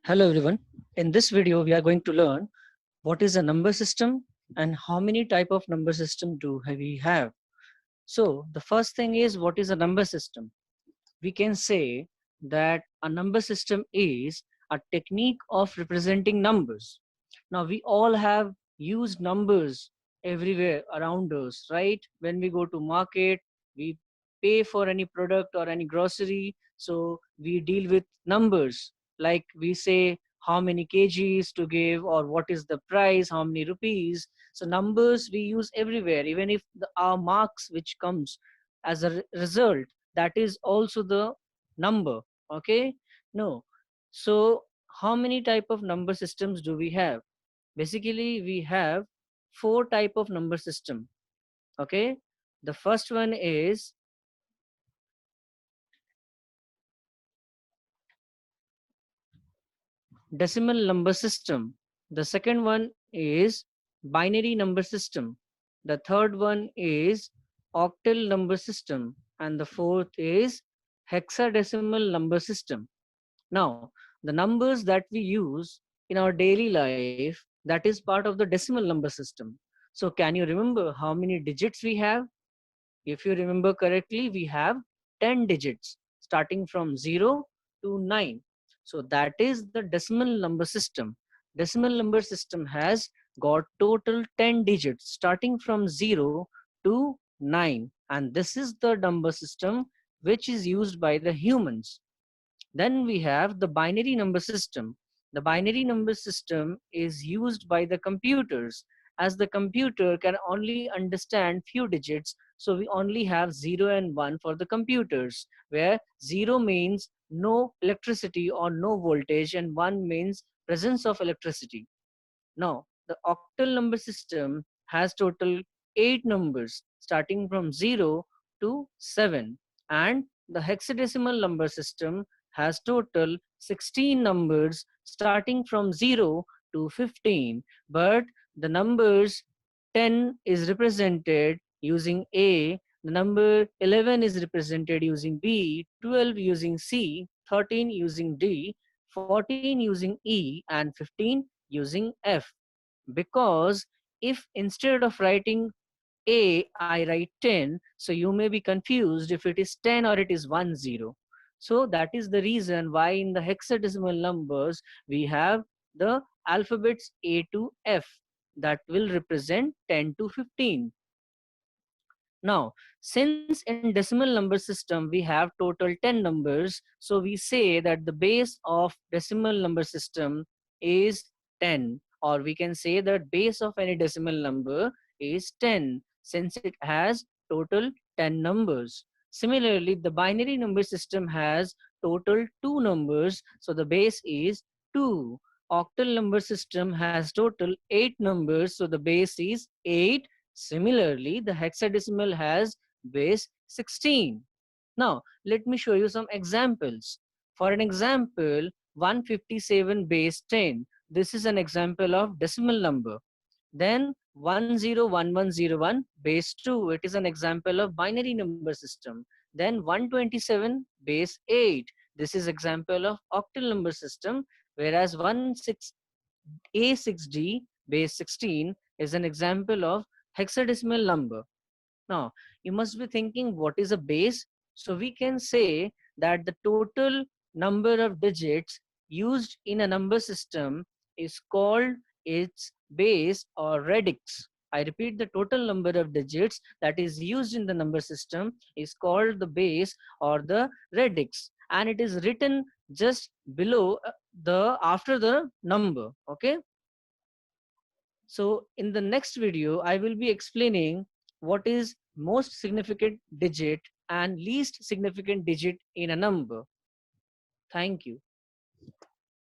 Hello everyone. In this video, we are going to learn what is a number system and how many type of number system do we have. So the first thing is, what is a number system? We can say that a number system is a technique of representing numbers. Now we all have used numbers everywhere around us, right? When we go to market, we pay for any product or any grocery, so we deal with numbers. Like we say how many kgs to give, or what is the price, how many rupees. So numbers we use everywhere, even if our marks which comes as a result, that is also the number. Okay, no. So how many type of number systems do we have? Basically we have four type of number system. Okay, the first one is decimal number system. The second one is binary number system. The third one is octal number system, and the fourth is hexadecimal number system. Now, the numbers that we use in our daily life, that is part of the decimal number system. So can you remember how many digits we have? If you remember correctly, we have 10 digits starting from 0 to 9. So that is the decimal number system. Decimal number system has got total 10 digits starting from 0 to 9. And this is the number system which is used by the humans. Then we have the binary number system. The binary number system is used by the computers, as the computer can only understand few digits, so we only have 0 and 1 for the computers, where 0 means no electricity or no voltage and 1 means presence of electricity. Now, the octal number system has total 8 numbers starting from 0 to 7, and the hexadecimal number system has total 16 numbers starting from 0 to 15, but the numbers 10 is represented using A, the number 11 is represented using B, 12 using C, 13 using D, 14 using E, and 15 using F. Because if instead of writing A, I write 10, so you may be confused if it is 10 or it is 10. So that is the reason why in the hexadecimal numbers we have the alphabets A to F that will represent 10 to 15. Now, since in decimal number system we have total 10 numbers, so we say that the base of decimal number system is 10, or we can say that base of any decimal number is 10, since it has total 10 numbers. Similarly, the binary number system has total 2 numbers, so the base is 2. Octal number system has total 8 numbers, so the base is 8. Similarly, the hexadecimal has base 16. Now, let me show you some examples. For an example, 157 base 10. This is an example of decimal number. Then 101101 base 2. It is an example of binary number system. Then 127 base 8. This is example of octal number system. Whereas 16 A6D base 16 is an example of hexadecimal number. Now, you must be thinking, what is a base? So we can say that the total number of digits used in a number system is called its base or radix. I repeat, the total number of digits that is used in the number system is called the base or the radix, and it is written just below the after the number. Okay, so in the next video, I will be explaining what is most significant digit and least significant digit in a number. Thank you.